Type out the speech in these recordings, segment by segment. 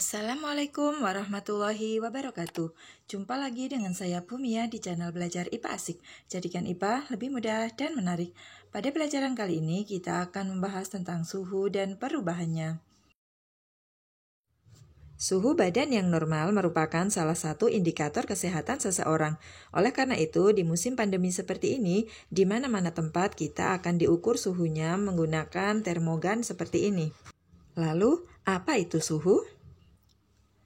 Assalamualaikum warahmatullahi wabarakatuh. Jumpa lagi dengan saya Bumia di channel Belajar IPA Asik. Jadikan IPA lebih mudah dan menarik. Pada pelajaran kali ini kita akan membahas tentang suhu dan perubahannya. Suhu badan yang normal merupakan salah satu indikator kesehatan seseorang. Oleh karena itu, di musim pandemi seperti ini, di mana-mana tempat kita akan diukur suhunya menggunakan termogan seperti ini. Lalu, apa itu suhu?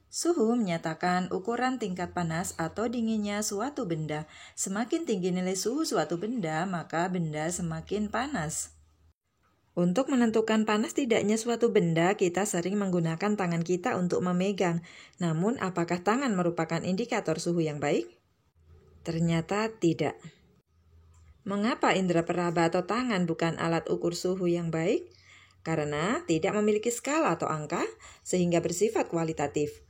Suhu menyatakan ukuran tingkat panas atau dinginnya suatu benda. Semakin tinggi nilai suhu suatu benda, maka benda semakin panas. Untuk menentukan panas tidaknya suatu benda, kita sering menggunakan tangan kita untuk memegang. Namun, apakah tangan merupakan indikator suhu yang baik? Ternyata tidak. Mengapa indera peraba atau tangan bukan alat ukur suhu yang baik? Karena tidak memiliki skala atau angka, sehingga bersifat kualitatif.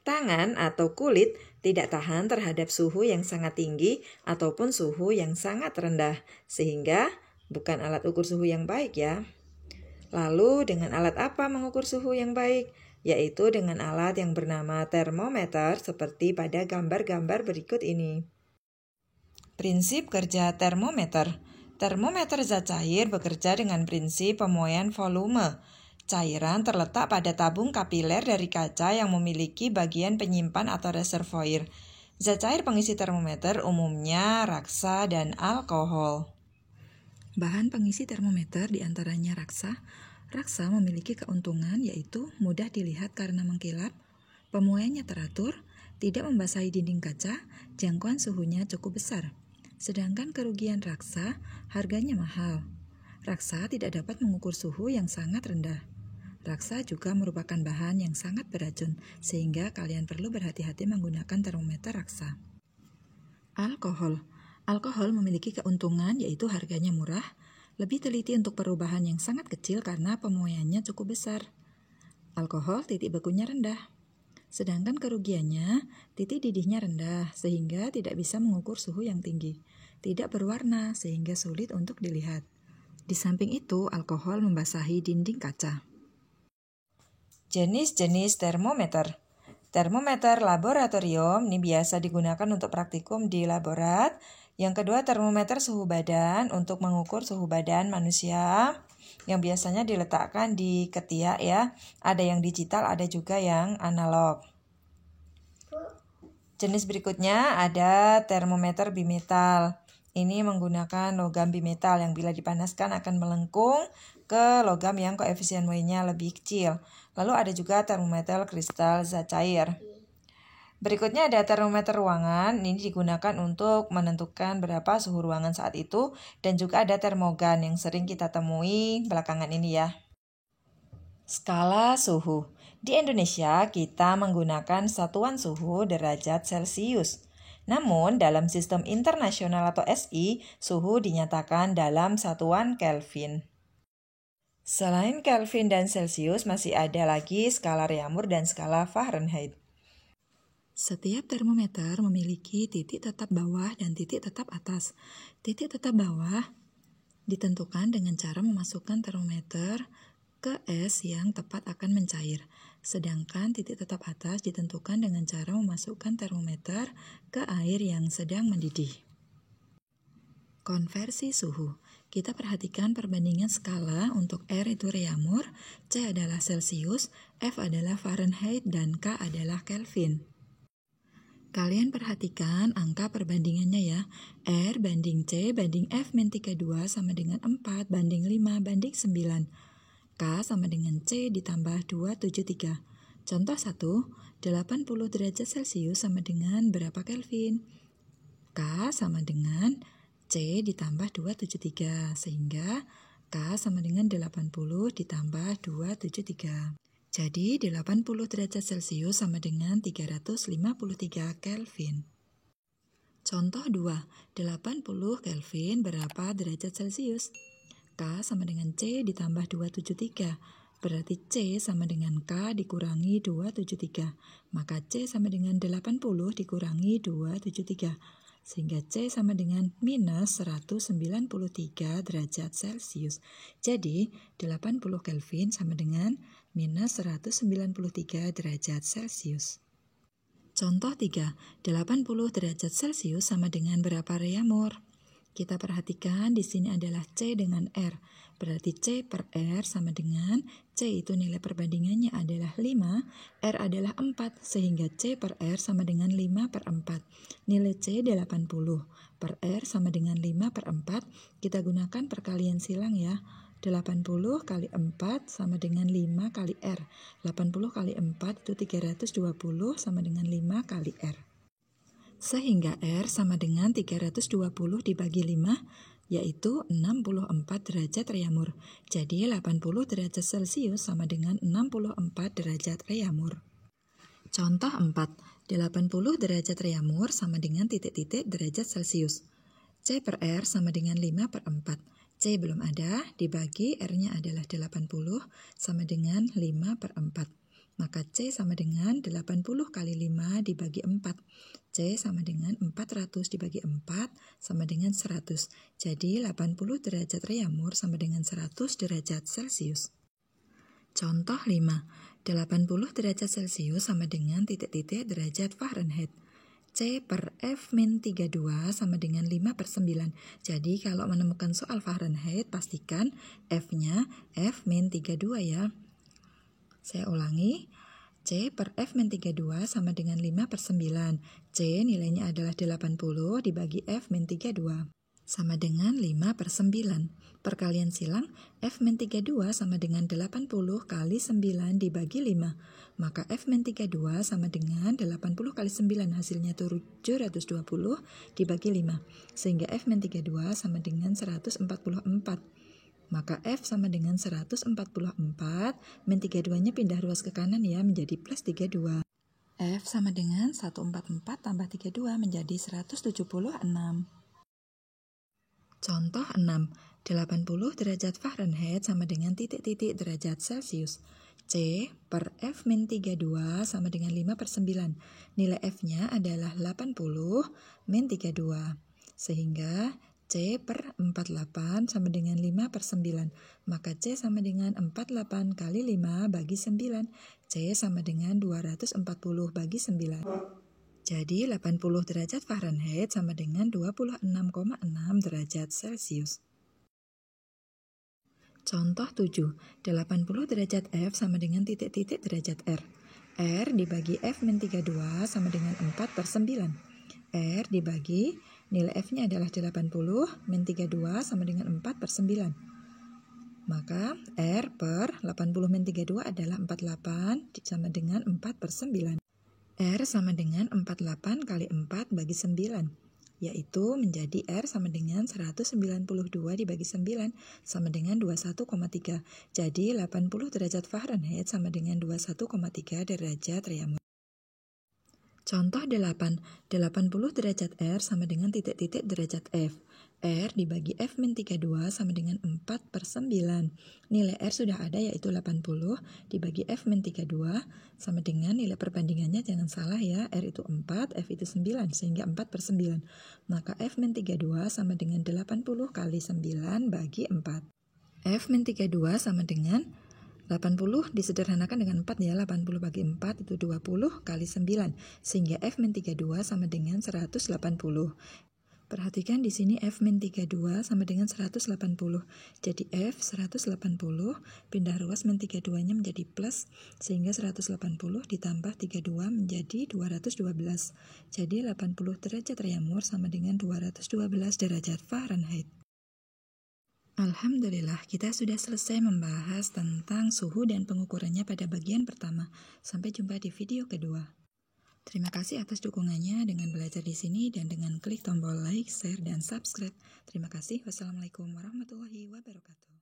Tangan atau kulit tidak tahan terhadap suhu yang sangat tinggi ataupun suhu yang sangat rendah, sehingga bukan alat ukur suhu yang baik ya. Lalu dengan alat apa mengukur suhu yang baik? Yaitu dengan alat yang bernama termometer seperti pada gambar-gambar berikut ini. Prinsip kerja termometer. Termometer zat cair bekerja dengan prinsip pemuaian volume. Cairan terletak pada tabung kapiler dari kaca yang memiliki bagian penyimpan atau reservoir. Zat cair pengisi termometer umumnya raksa dan alkohol. Bahan pengisi termometer diantaranya raksa. Raksa memiliki keuntungan yaitu mudah dilihat karena mengkilap, pemuaiannya teratur, tidak membasahi dinding kaca, jangkauan suhunya cukup besar. Sedangkan kerugian raksa harganya mahal. Raksa tidak dapat mengukur suhu yang sangat rendah. Raksa juga merupakan bahan yang sangat beracun, sehingga kalian perlu berhati-hati menggunakan termometer raksa. Alkohol. Alkohol memiliki keuntungan yaitu harganya murah, lebih teliti untuk perubahan yang sangat kecil karena pemuaiannya cukup besar. Alkohol titik bekunya rendah. Sedangkan kerugiannya, titik didihnya rendah, sehingga tidak bisa mengukur suhu yang tinggi. Tidak berwarna, sehingga sulit untuk dilihat. Di samping itu, alkohol membasahi dinding kaca. Jenis-jenis termometer. Termometer laboratorium ini biasa digunakan untuk praktikum di laborat. Yang kedua, termometer suhu badan untuk mengukur suhu badan manusia yang biasanya diletakkan di ketiak ya. Ada yang digital, ada juga yang analog. Jenis berikutnya ada termometer bimetal. Ini menggunakan logam bimetal yang bila dipanaskan akan melengkung ke logam yang koefisien W-nya lebih kecil. Lalu ada juga termometer kristal zat cair. Berikutnya ada termometer ruangan. Ini digunakan untuk menentukan berapa suhu ruangan saat itu. Dan juga ada termogan yang sering kita temui belakangan ini ya. Skala suhu. Di Indonesia kita menggunakan satuan suhu derajat Celcius. Namun dalam sistem internasional atau SI, suhu dinyatakan dalam satuan Kelvin. Selain Kelvin dan Celcius masih ada lagi skala Reaumur dan skala Fahrenheit. Setiap termometer memiliki titik tetap bawah dan titik tetap atas. Titik tetap bawah ditentukan dengan cara memasukkan termometer ke es yang tepat akan mencair. Sedangkan titik tetap atas ditentukan dengan cara memasukkan termometer ke air yang sedang mendidih. Konversi suhu. Kita perhatikan perbandingan skala untuk R itu Reaumur, C adalah Celcius, F adalah Fahrenheit, dan K adalah Kelvin. Kalian perhatikan angka perbandingannya ya. R banding C banding F min 32 sama dengan 4 banding 5 banding 9. K sama dengan C ditambah 273. Contoh 1, 80 derajat Celcius sama dengan berapa Kelvin? K sama dengan C ditambah 273, sehingga K sama dengan 80 ditambah 273. Jadi 80 derajat Celcius sama dengan 353 Kelvin. Contoh 2, 80 Kelvin berapa derajat Celcius? K sama dengan C ditambah 273, berarti C sama dengan K dikurangi 273, maka C sama dengan 80 dikurangi 273. sehingga C sama dengan minus 193 derajat Celcius. Jadi 80 Kelvin sama dengan minus 193 derajat Celcius. Contoh 3, 80 derajat Celcius sama dengan berapa reaumur? Kita perhatikan di sini adalah C dengan R. Berarti C per R sama dengan C itu nilai perbandingannya adalah 5, R adalah 4, sehingga C per R sama dengan 5 per 4. Nilai C 80 per R sama dengan 5 per 4. Kita gunakan perkalian silang ya. 80 kali 4 sama dengan 5 kali R. 80 kali 4 itu 320 sama dengan 5 kali R. Sehingga R sama dengan 320 dibagi 5, yaitu 64 derajat reaumur. Jadi 80 derajat Celcius sama dengan 64 derajat reaumur. Contoh 4, 80 derajat reaumur sama dengan titik-titik derajat Celcius. C per R sama dengan 5 per 4. C belum ada, dibagi R-nya adalah 80 sama dengan 5 per 4. Maka C sama dengan 80 kali 5 dibagi 4. C sama dengan 400 dibagi 4 sama dengan 100. Jadi 80 derajat reaumur sama dengan 100 derajat Celcius. Contoh 5, 80 derajat Celcius sama dengan titik-titik derajat Fahrenheit. C per F-32 sama dengan 5 per 9. Jadi kalau menemukan soal Fahrenheit, pastikan F-nya F-32 ya. Saya ulangi, C per F-32 sama dengan 5 per 9. C nilainya adalah 80 dibagi F-32. Sama dengan 5 per 9. Perkalian silang, F-32 sama dengan 80 kali 9 dibagi 5. Maka F-32 sama dengan 80 kali 9, hasilnya 720 dibagi 5. Sehingga F-32 sama dengan 144. Maka F sama dengan 144, min 32-nya pindah ruas ke kanan ya, menjadi plus 32. F sama dengan 144 tambah 32 menjadi 176. Contoh 6, 80 derajat Fahrenheit sama dengan titik-titik derajat Celcius. C per F-32 sama dengan 5 per 9. Nilai F-nya adalah 80 min 32. Sehingga C per 48 sama dengan 5 per 9. Maka C sama dengan 48 kali 5 bagi 9. C sama dengan 240 bagi 9. Jadi 80 derajat Fahrenheit sama dengan 26,6 derajat Celcius. Contoh 7, 80 derajat F sama dengan titik-titik derajat R. R dibagi F-32 sama dengan 4 per 9. R dibagi, nilai F-nya adalah 80, min 32 sama dengan 4 per 9. Maka R per 80 min 32 adalah 48 sama dengan 4 per 9. R sama dengan 48 kali 4 bagi 9, yaitu menjadi R sama dengan 192 dibagi 9 sama dengan 21,3. Jadi 80 derajat Fahrenheit sama dengan 21,3 derajat reaumur. Contoh 8, 80 derajat R sama dengan titik-titik derajat F. R dibagi F-32 sama dengan 4 per 9. Nilai R sudah ada yaitu 80 dibagi F-32 sama dengan nilai perbandingannya, jangan salah ya, R itu 4, F itu 9, sehingga 4 per 9. Maka F-32 sama dengan 80 kali 9 bagi 4. F-32 sama dengan 80 disederhanakan dengan 4 ya, 80 bagi 4 itu 20 kali 9, sehingga F-32 sama dengan 180. Perhatikan di sini F-32 sama dengan 180. Jadi F 180 pindah ruas min 32-nya menjadi plus, sehingga 180 ditambah 32 menjadi 212. Jadi 80 derajat reaumur sama dengan 212 derajat Fahrenheit. Alhamdulillah, kita sudah selesai membahas tentang suhu dan pengukurannya pada bagian pertama. Sampai jumpa di video kedua. Terima kasih atas dukungannya dengan belajar di sini dan dengan klik tombol like, share, dan subscribe. Terima kasih. Wassalamualaikum warahmatullahi wabarakatuh.